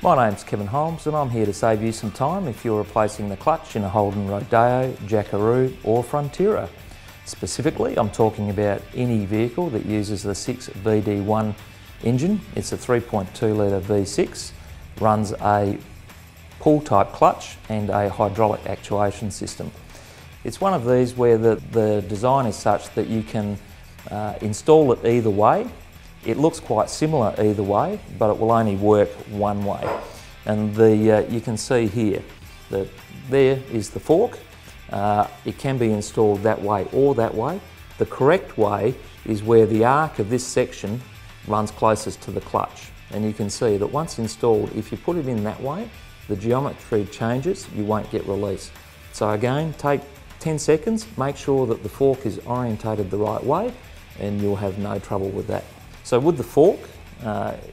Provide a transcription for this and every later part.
My name's Kevin Holmes and I'm here to save you some time if you're replacing the clutch in a Holden Rodeo, Jackeroo or Frontera. Specifically, I'm talking about any vehicle that uses the 6VD1 engine. It's a 3.2 litre V6, runs a pull type clutch and a hydraulic actuation system. It's one of these where the design is such that you can install it either way. It looks quite similar either way, but it will only work one way. And you can see here that there is the fork. It can be installed that way or that way. The correct way is where the arc of this section runs closest to the clutch. And you can see that once installed, if you put it in that way, the geometry changes, you won't get release. So again, take 10 seconds, make sure that the fork is orientated the right way, and you'll have no trouble with that. So with the fork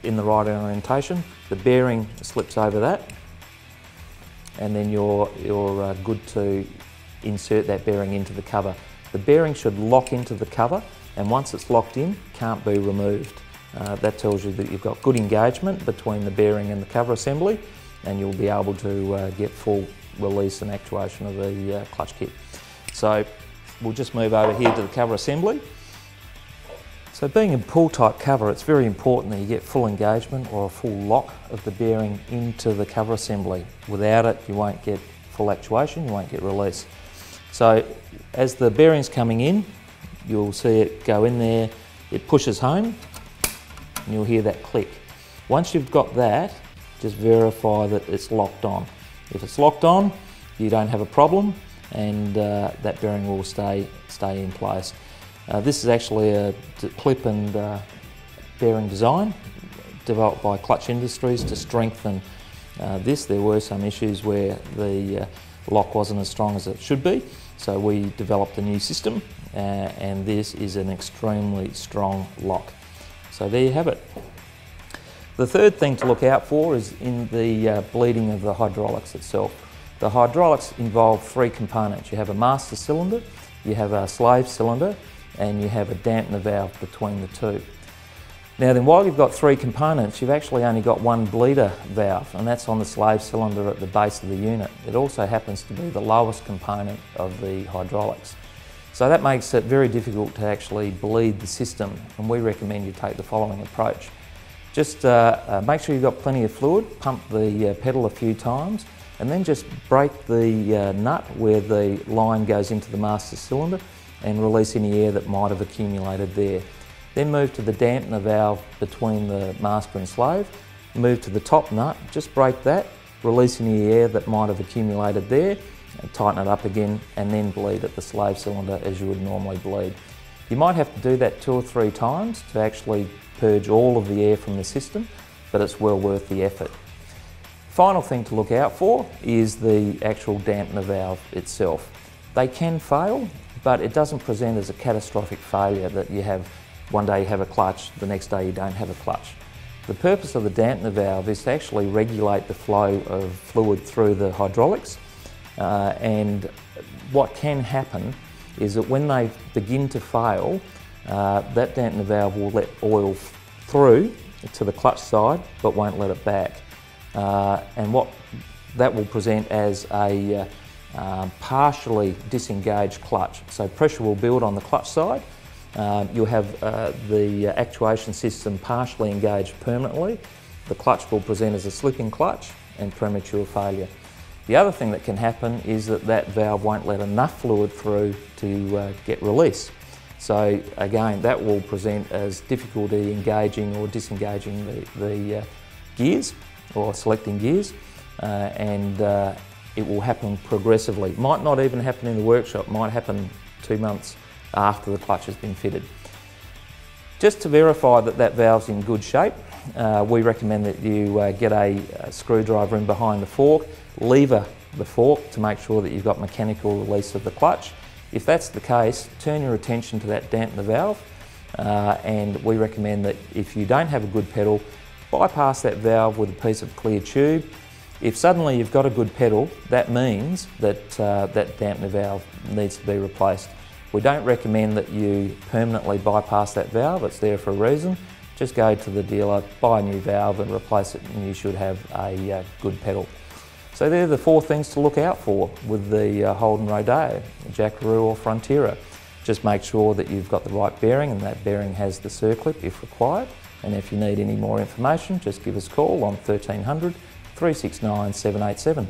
in the right orientation, the bearing slips over that, and then you're good to insert that bearing into the cover. The bearing should lock into the cover, and once it's locked in, can't be removed. That tells you that you've got good engagement between the bearing and the cover assembly, and you'll be able to get full release and actuation of the clutch kit. So we'll just move over here to the cover assembly. So being a pull type cover, it's very important that you get full engagement or a full lock of the bearing into the cover assembly. Without it, you won't get full actuation, you won't get release. So as the bearing's coming in, you'll see it go in there, it pushes home, and you'll hear that click. Once you've got that, just verify that it's locked on. If it's locked on, you don't have a problem, and that bearing will stay in place. This is actually a clip and bearing design developed by Clutch Industries to strengthen this. There were some issues where the lock wasn't as strong as it should be, so we developed a new system, and this is an extremely strong lock. So there you have it. The third thing to look out for is in the bleeding of the hydraulics itself. The hydraulics involve three components. You have a master cylinder, you have a slave cylinder, and you have a dampener valve between the two. Now then, while you've got three components, you've actually only got one bleeder valve, and that's on the slave cylinder at the base of the unit. It also happens to be the lowest component of the hydraulics. So that makes it very difficult to actually bleed the system, and we recommend you take the following approach. Just make sure you've got plenty of fluid, pump the pedal a few times, and then just break the nut where the line goes into the master cylinder and release any air that might have accumulated there. Then move to the dampener valve between the master and slave, move to the top nut, just break that, release any air that might have accumulated there, and tighten it up again, and then bleed at the slave cylinder as you would normally bleed. You might have to do that 2 or 3 times to actually purge all of the air from the system, but it's well worth the effort. Final thing to look out for is the actual dampener valve itself. They can fail, but it doesn't present as a catastrophic failure that you have one day you have a clutch, the next day you don't have a clutch. The purpose of the dampener valve is to actually regulate the flow of fluid through the hydraulics, and what can happen is that when they begin to fail, that dampener valve will let oil through to the clutch side but won't let it back, and what that will present as a partially disengaged clutch. So pressure will build on the clutch side. You'll have the actuation system partially engaged permanently. The clutch will present as a slipping clutch and premature failure. The other thing that can happen is that valve won't let enough fluid through to get release. So again, that will present as difficulty engaging or disengaging the gears or selecting gears, and it will happen progressively. It might not even happen in the workshop, it might happen 2 months after the clutch has been fitted. Just to verify that that valve's in good shape, we recommend that you get a screwdriver in behind the fork, lever the fork to make sure that you've got mechanical release of the clutch. If that's the case, turn your attention to that dampener valve, and we recommend that if you don't have a good pedal, bypass that valve with a piece of clear tube. If suddenly you've got a good pedal, that means that that dampener valve needs to be replaced. We don't recommend that you permanently bypass that valve, it's there for a reason. just go to the dealer, buy a new valve and replace it, and you should have a good pedal. So they're the 4 things to look out for with the Holden Rodeo, Jackeroo or Frontera. Just make sure that you've got the right bearing and that bearing has the circlip if required. And if you need any more information, just give us a call on 1300 369 787.